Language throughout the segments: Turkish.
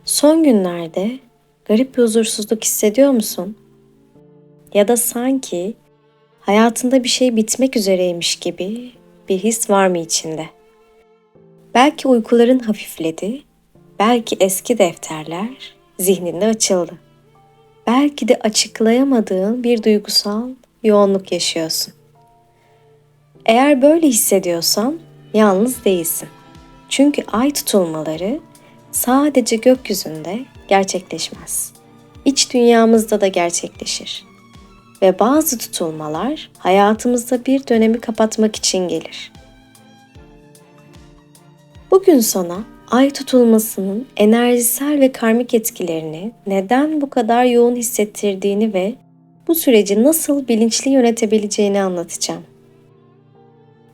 Son günlerde garip bir huzursuzluk hissediyor musun? Ya da sanki hayatında bir şey bitmek üzereymiş gibi bir his var mı içinde? Belki uykuların hafifledi, belki eski defterler zihninde açıldı. Belki de açıklayamadığın bir duygusal yoğunluk yaşıyorsun. Eğer böyle hissediyorsan yalnız değilsin. Çünkü ay tutulmaları sadece gökyüzünde gerçekleşmez. İç dünyamızda da gerçekleşir. Ve bazı tutulmalar hayatımızda bir dönemi kapatmak için gelir. Bugün sana ay tutulmasının enerjisel ve karmik etkilerini neden bu kadar yoğun hissettirdiğini ve bu süreci nasıl bilinçli yönetebileceğini anlatacağım.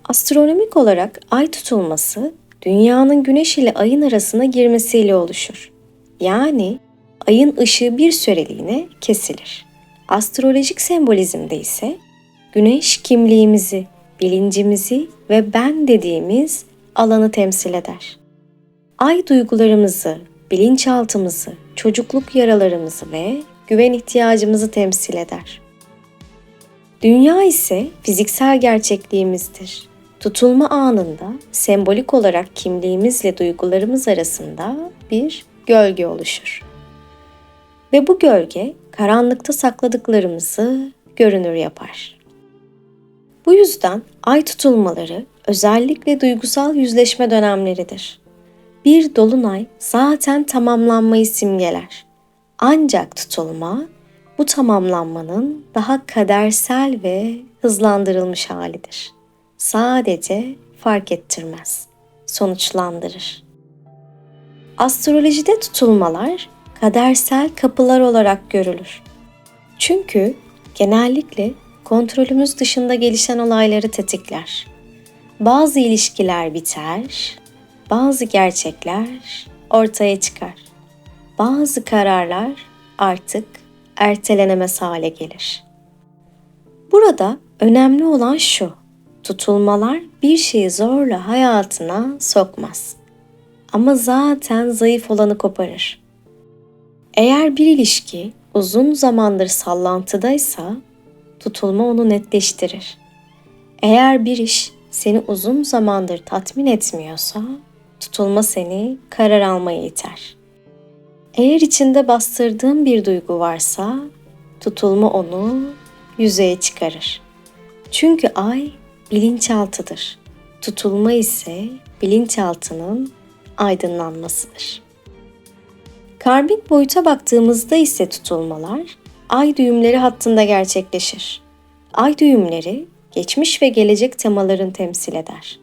Astronomik olarak ay tutulması, dünyanın güneş ile ayın arasına girmesiyle oluşur. Yani ayın ışığı bir süreliğine kesilir. Astrolojik sembolizmde ise güneş kimliğimizi, bilincimizi ve ben dediğimiz alanı temsil eder. Ay duygularımızı, bilinçaltımızı, çocukluk yaralarımızı ve güven ihtiyacımızı temsil eder. Dünya ise fiziksel gerçekliğimizdir. Tutulma anında sembolik olarak kimliğimizle duygularımız arasında bir gölge oluşur. Ve bu gölge karanlıkta sakladıklarımızı görünür yapar. Bu yüzden ay tutulmaları özellikle duygusal yüzleşme dönemleridir. Bir dolunay zaten tamamlanmayı simgeler. Ancak tutulma bu tamamlanmanın daha kadersel ve hızlandırılmış halidir. Sadece fark ettirmez, sonuçlandırır. Astrolojide tutulmalar kadersel kapılar olarak görülür. Çünkü genellikle kontrolümüz dışında gelişen olayları tetikler. Bazı ilişkiler biter, bazı gerçekler ortaya çıkar. Bazı kararlar artık ertelenemez hale gelir. Burada önemli olan şu: tutulmalar bir şeyi zorla hayatına sokmaz. Ama zaten zayıf olanı koparır. Eğer bir ilişki uzun zamandır sallantıdaysa, tutulma onu netleştirir. Eğer bir iş seni uzun zamandır tatmin etmiyorsa, tutulma seni karar almaya iter. Eğer içinde bastırdığın bir duygu varsa, tutulma onu yüzeye çıkarır. Çünkü ay bilinçaltıdır. Tutulma ise bilinçaltının aydınlanmasıdır. Karmik boyuta baktığımızda ise tutulmalar ay düğümleri hattında gerçekleşir. Ay düğümleri geçmiş ve gelecek temaların temsil eder.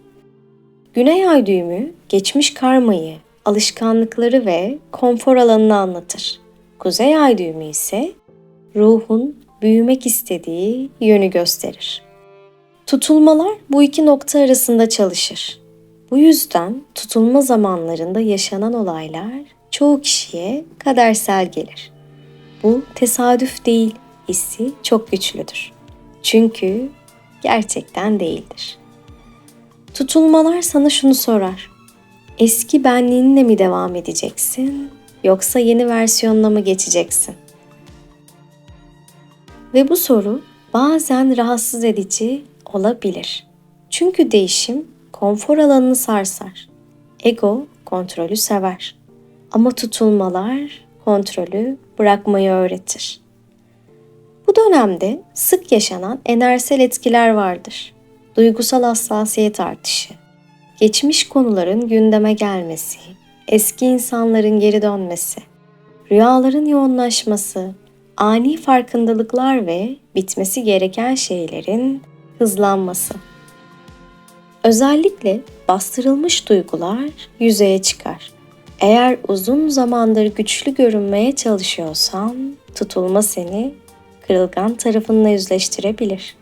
Güney ay düğümü geçmiş karmayı, alışkanlıkları ve konfor alanını anlatır. Kuzey ay düğümü ise ruhun büyümek istediği yönü gösterir. Tutulmalar bu iki nokta arasında çalışır. Bu yüzden tutulma zamanlarında yaşanan olaylar çoğu kişiye kadersel gelir. Bu tesadüf değil, hissi çok güçlüdür. Çünkü gerçekten değildir. Tutulmalar sana şunu sorar: eski benliğinle mi devam edeceksin, yoksa yeni versiyonuna mı geçeceksin? Ve bu soru bazen rahatsız edici olabilir. Çünkü değişim konfor alanını sarsar. Ego kontrolü sever. Ama tutulmalar kontrolü bırakmayı öğretir. Bu dönemde sık yaşanan enerjisel etkiler vardır. Duygusal hassasiyet artışı, geçmiş konuların gündeme gelmesi, eski insanların geri dönmesi, rüyaların yoğunlaşması, ani farkındalıklar ve bitmesi gereken şeylerin hızlanması. Özellikle bastırılmış duygular yüzeye çıkar. Eğer uzun zamandır güçlü görünmeye çalışıyorsan, tutulma seni kırılgan tarafınla yüzleştirebilir.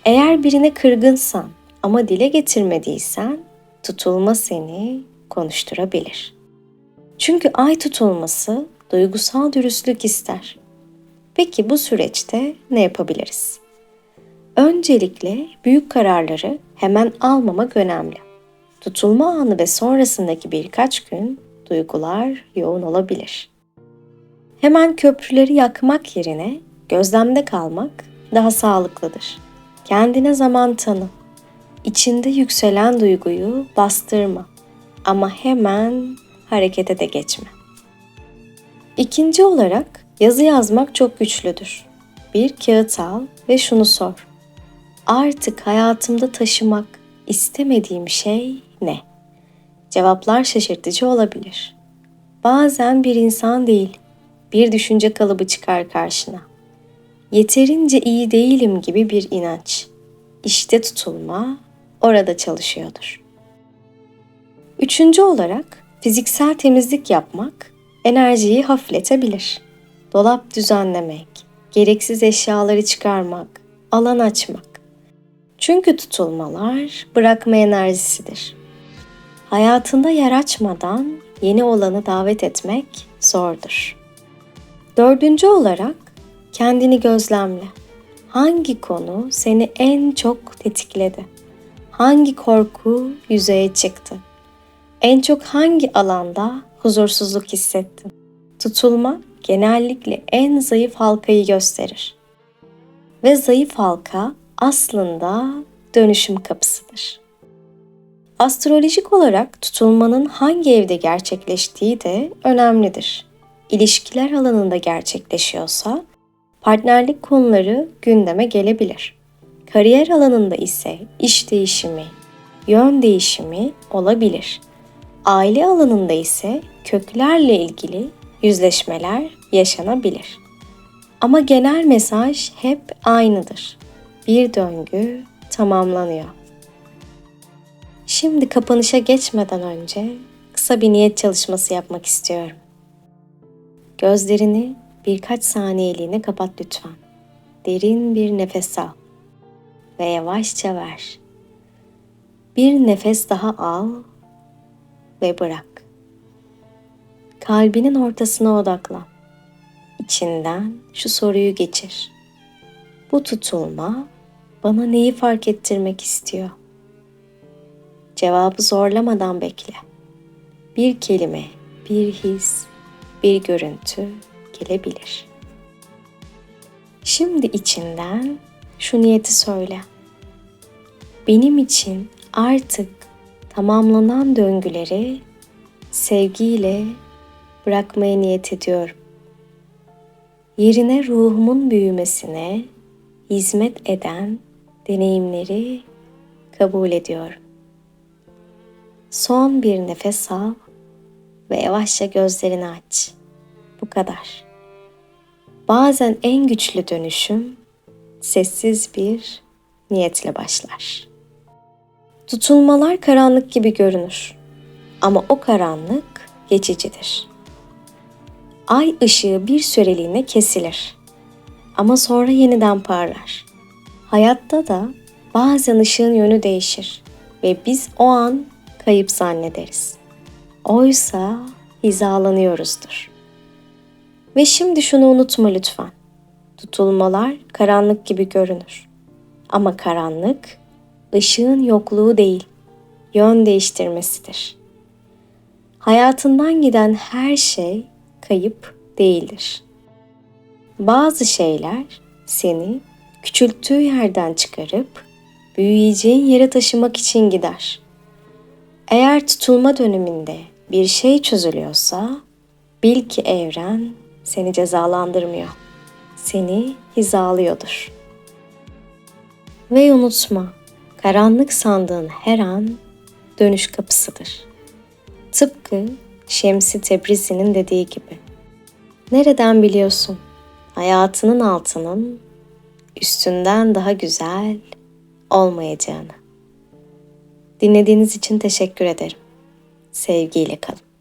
Eğer birine kırgınsan ama dile getirmediysen, tutulma seni konuşturabilir. Çünkü ay tutulması duygusal dürüstlük ister. Peki bu süreçte ne yapabiliriz? Öncelikle büyük kararları hemen almamak önemli. Tutulma anı ve sonrasındaki birkaç gün duygular yoğun olabilir. Hemen köprüleri yakmak yerine gözlemde kalmak daha sağlıklıdır. Kendine zaman tanı. İçinde yükselen duyguyu bastırma ama hemen harekete de geçme. İkinci olarak yazı yazmak çok güçlüdür. Bir kağıt al ve şunu sor. Artık hayatımda taşımak istemediğim şey ne? Cevaplar şaşırtıcı olabilir. Bazen bir insan değil, bir düşünce kalıbı çıkar karşına. Yeterince iyi değilim gibi bir inanç. İşte tutulma orada çalışıyordur. Üçüncü olarak fiziksel temizlik yapmak enerjiyi hafifletebilir. Dolap düzenlemek, gereksiz eşyaları çıkarmak, alan açmak. Çünkü tutulmalar bırakma enerjisidir. Hayatında yer açmadan yeni olanı davet etmek zordur. Dördüncü olarak kendini gözlemle. Hangi konu seni en çok tetikledi? Hangi korku yüzeye çıktı? En çok hangi alanda huzursuzluk hissettin? Tutulma genellikle en zayıf halkayı gösterir. Ve zayıf halka aslında dönüşüm kapısıdır. Astrolojik olarak tutulmanın hangi evde gerçekleştiği de önemlidir. İlişkiler alanında gerçekleşiyorsa partnerlik konuları gündeme gelebilir. Kariyer alanında ise iş değişimi, yön değişimi olabilir. Aile alanında ise köklerle ilgili yüzleşmeler yaşanabilir. Ama genel mesaj hep aynıdır. Bir döngü tamamlanıyor. Şimdi kapanışa geçmeden önce kısa bir niyet çalışması yapmak istiyorum. Gözlerini birkaç saniyeliğine kapat lütfen. Derin bir nefes al ve yavaşça ver. Bir nefes daha al ve bırak. Kalbinin ortasına odaklan. İçinden şu soruyu geçir. Bu tutulma bana neyi fark ettirmek istiyor? Cevabı zorlamadan bekle. Bir kelime, bir his, bir görüntü gelebilir. Şimdi içinden şu niyeti söyle. Benim için artık tamamlanan döngüleri sevgiyle bırakmaya niyet ediyorum. Yerine ruhumun büyümesine hizmet eden deneyimleri kabul ediyorum. Son bir nefes al ve yavaşça gözlerini aç. Bu kadar. Bazen en güçlü dönüşüm sessiz bir niyetle başlar. Tutulmalar karanlık gibi görünür ama o karanlık geçicidir. Ay ışığı bir süreliğine kesilir ama sonra yeniden parlar. Hayatta da bazen ışığın yönü değişir ve biz o an kayıp zannederiz. Oysa hizalanıyoruzdur. Ve şimdi şunu unutma lütfen. Tutulmalar karanlık gibi görünür. Ama karanlık ışığın yokluğu değil, yön değiştirmesidir. Hayatından giden her şey kayıp değildir. Bazı şeyler seni küçülttüğü yerden çıkarıp büyüyeceğin yere taşımak için gider. Eğer tutulma döneminde bir şey çözülüyorsa bil ki evren seni cezalandırmıyor. Seni hizalıyordur. Ve unutma, karanlık sandığın her an dönüş kapısıdır. Tıpkı Şemsi Tebrizi'nin dediği gibi. Nereden biliyorsun? Hayatının altının üstünden daha güzel olmayacağını. Dinlediğiniz için teşekkür ederim. Sevgiyle kalın.